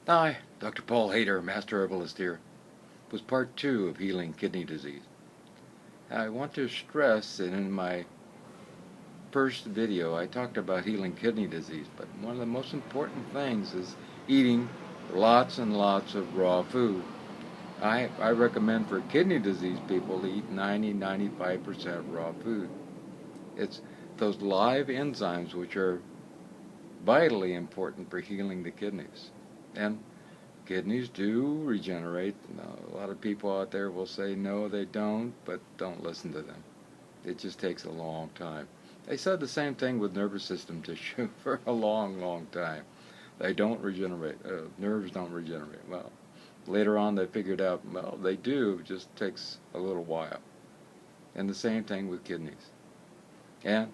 Hi, Dr. Paul Haider, Master Herbalist here, with part 2 of healing kidney disease. I want to stress that in my first video I talked about healing kidney disease, but one of the most important things is eating lots and lots of raw food. I recommend for kidney disease people to eat 90-95% raw food. It's those live enzymes which are vitally important for healing the kidneys. And kidneys do regenerate. Now, a lot of people out there will say no, they don't, but don't listen to them. It just takes a long time. They said the same thing with nervous system tissue for a long, long time. They don't regenerate. Nerves don't regenerate. Well, later on they figured out, well, they do, it just takes a little while. And the same thing with kidneys. And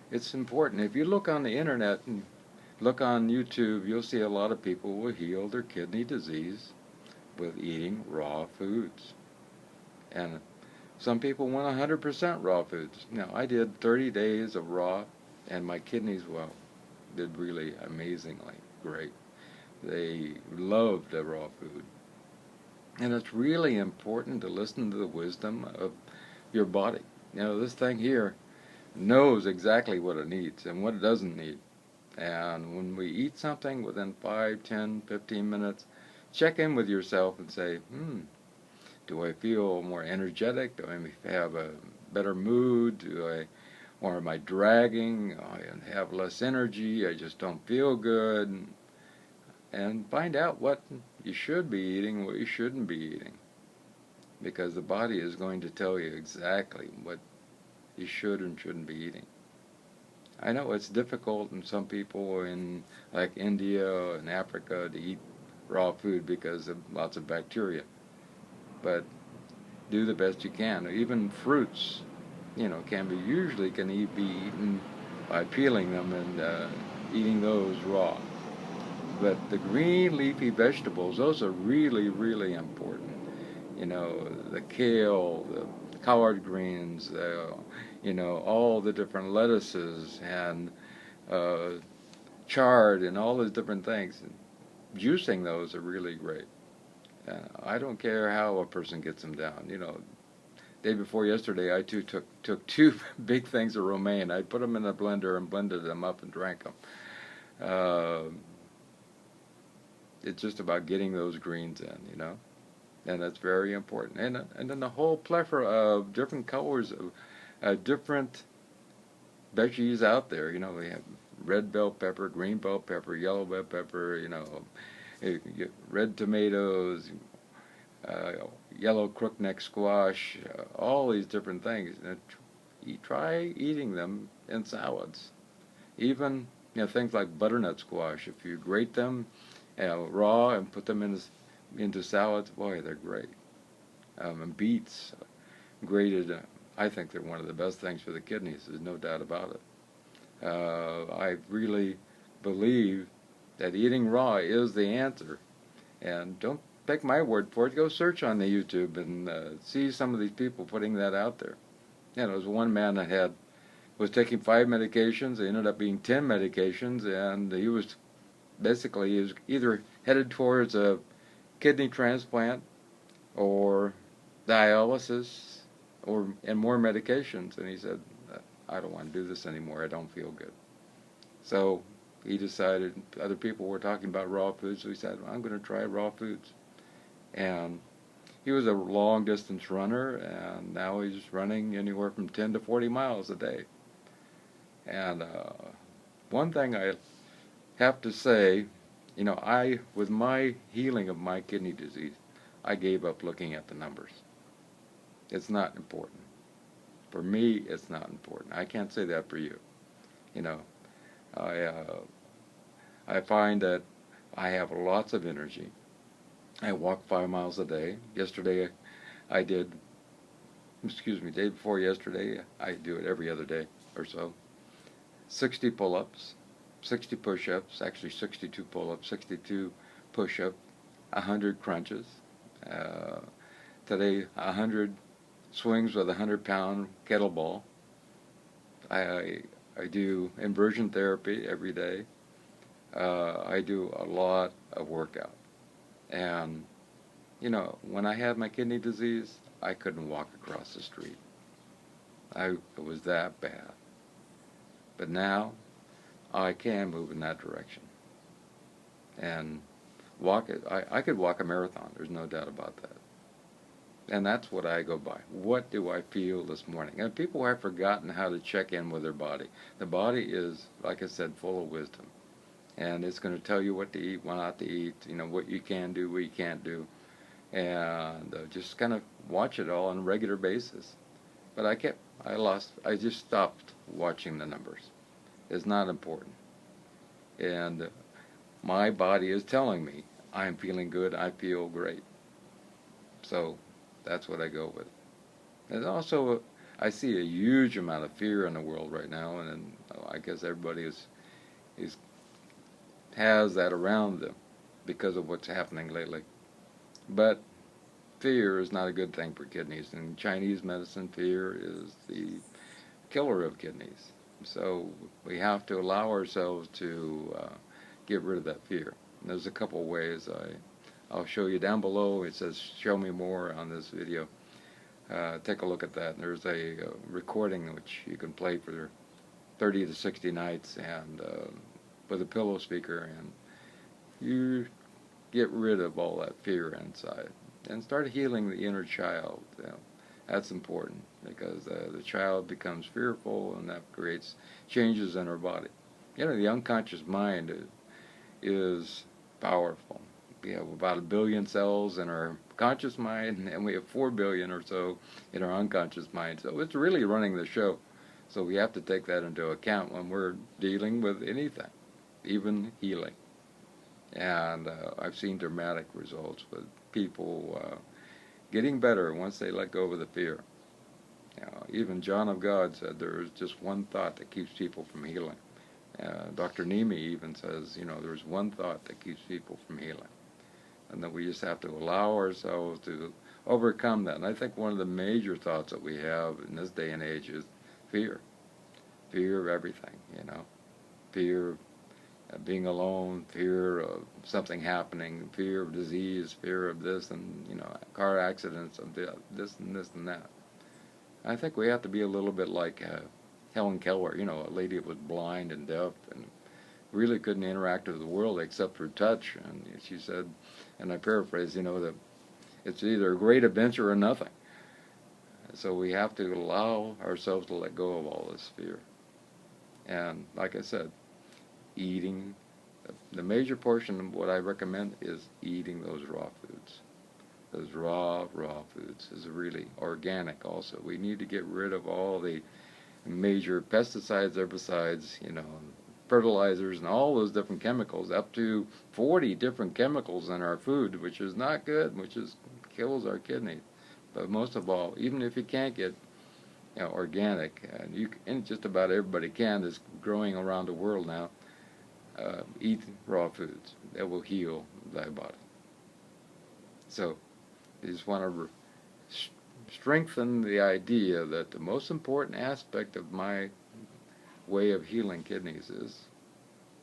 it's important. If you look on the internet and look on YouTube, you'll see a lot of people will heal their kidney disease with eating raw foods. And some people want 100% raw foods. Now, I did 30 days of raw, and my kidneys, well, did really amazingly great. They loved the raw food. And it's really important to listen to the wisdom of your body. You know, this thing here knows exactly what it needs and what it doesn't need. And when we eat something within 5, 10, 15 minutes, check in with yourself and say, do I feel more energetic? Do I have a better mood? Or am I dragging? I have less energy. I just don't feel good. And find out what you should be eating, what you shouldn't be eating. Because the body is going to tell you exactly what you should and shouldn't be eating. I know it's difficult in some people in like India and Africa to eat raw food because of lots of bacteria. But do the best you can. Even fruits, can be eaten by peeling them and eating those raw. But the green leafy vegetables, those are really, really important. The kale, the collard greens, all the different lettuces and chard and all those different things. Juicing those are really great. I don't care how a person gets them down. Day before yesterday, I too took 2 big things of romaine. I put them in a blender and blended them up and drank them. It's just about getting those greens in, and that's very important. And then the whole plethora of different colors of different veggies out there. We have red bell pepper, green bell pepper, yellow bell pepper, red tomatoes, yellow crookneck squash, all these different things. And you try eating them in salads. Even things like butternut squash. If you grate them raw and put them into salads, boy, they're great. And beets, grated. I think they're one of the best things for the kidneys. There's no doubt about it. I really believe that eating raw is the answer. And don't take my word for it. Go search on the YouTube and see some of these people putting that out there. There was one man that was taking 5 medications. It ended up being 10 medications, and he was either headed towards a kidney transplant or dialysis and more medications. And he said, I don't want to do this anymore. I don't feel good. So he decided, other people were talking about raw foods, so he said, I'm going to try raw foods. And he was a long distance runner, and now he's running anywhere from 10 to 40 miles a day. And one thing I have to say, with my healing of my kidney disease, I gave up looking at the numbers. It's not important. For me, it's not important. I can't say that for you. I find that I have lots of energy. I walk 5 miles a day. Yesterday, day before yesterday, I do it every other day or so. 60 pull-ups, 60 push-ups, actually 62 pull-ups, 62 push-ups, 100 crunches. Today, 100 swings with a 100-pound kettlebell. I do inversion therapy every day. I do a lot of workout. And, you know, when I had my kidney disease, I couldn't walk across the street. It was that bad. But now, I can move in that direction. And walk it. I could walk a marathon. There's no doubt about that. And that's what I go by. What do I feel this morning? And people have forgotten how to check in with their body. The body is, like I said, full of wisdom. And it's going to tell you what to eat, what not to eat, you know, what you can do, what you can't do. And just kind of watch it all on a regular basis. But I just stopped watching the numbers. It's not important. And my body is telling me I'm feeling good, I feel great. So that's what I go with. And also, I see a huge amount of fear in the world right now, and I guess everybody has that around them because of what's happening lately. But fear is not a good thing for kidneys. In Chinese medicine, fear is the killer of kidneys. So we have to allow ourselves to get rid of that fear. And there's a couple ways I'll show you down below. It says show me more on this video. Take a look at that. And there's a recording which you can play for 30 to 60 nights and with a pillow speaker, and you get rid of all that fear inside and start healing the inner child. You know, that's important because the child becomes fearful, and that creates changes in our body. You know, the unconscious mind is powerful. We have about 1 billion cells in our conscious mind, and we have 4 billion or so in our unconscious mind. So it's really running the show. So we have to take that into account when we're dealing with anything, even healing. And I've seen dramatic results with people getting better once they let go of the fear. You know, even John of God said there is just one thought that keeps people from healing. Dr. Nemi even says, you know, there's one thought that keeps people from healing. And that we just have to allow ourselves to overcome that. And I think one of the major thoughts that we have in this day and age is fear. Fear of everything, you know. Fear of being alone, fear of something happening, fear of disease, fear of this and, you know, car accidents, of this and this and that. I think we have to be a little bit like Helen Keller, you know, a lady that was blind and deaf and really couldn't interact with the world except through touch. And she said, and I paraphrase, you know, that it's either a great adventure or nothing. So we have to allow ourselves to let go of all this fear. And like I said, eating, the major portion of what I recommend is eating those raw foods. Those raw foods is really organic also. We need to get rid of all the major pesticides, herbicides, you know, fertilizers and all those different chemicals, up to 40 different chemicals in our food, which is not good, which kills our kidneys. But most of all, even if you can't get, you know, organic, and just about everybody can, that's growing around the world now, eat raw foods. That will heal thy body. So I just want to strengthen the idea that the most important aspect of my way of healing kidneys is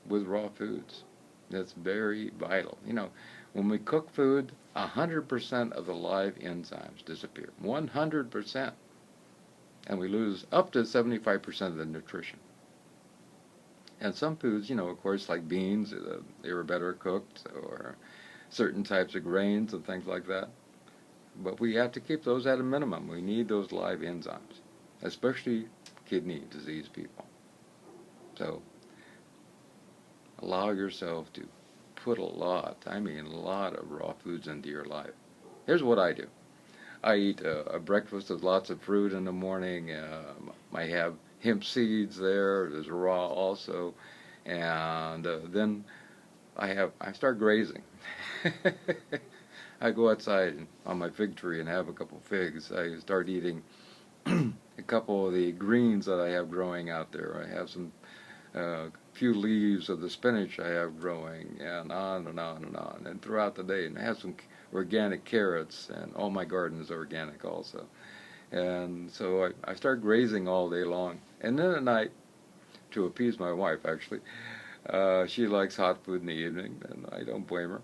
with raw foods. That's very vital. You know, when we cook food, 100% of the live enzymes disappear. 100%. And we lose up to 75% of the nutrition. And some foods, you know, of course, like beans, they were better cooked, or certain types of grains and things like that. But we have to keep those at a minimum. We need those live enzymes, especially kidney disease people. So allow yourself to put a lot of raw foods into your life. Here's what I do. I eat a breakfast with lots of fruit in the morning. I have hemp seeds there. There's raw also. And then I start grazing. I go outside on my fig tree and have a couple figs. I start eating a couple of the greens that I have growing out there. I have some few leaves of the spinach I have growing, and on and on and on. And throughout the day, and I have some organic carrots, and all my garden is organic also. And so I start grazing all day long. And then at night, to appease my wife actually, she likes hot food in the evening, and I don't blame her.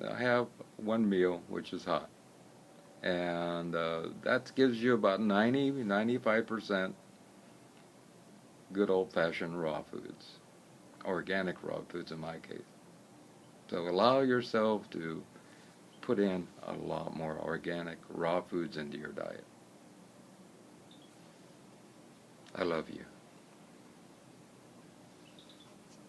I have one meal, which is hot. And that gives you about 95% good old-fashioned raw foods, organic raw foods in my case. So allow yourself to put in a lot more organic raw foods into your diet. I love you.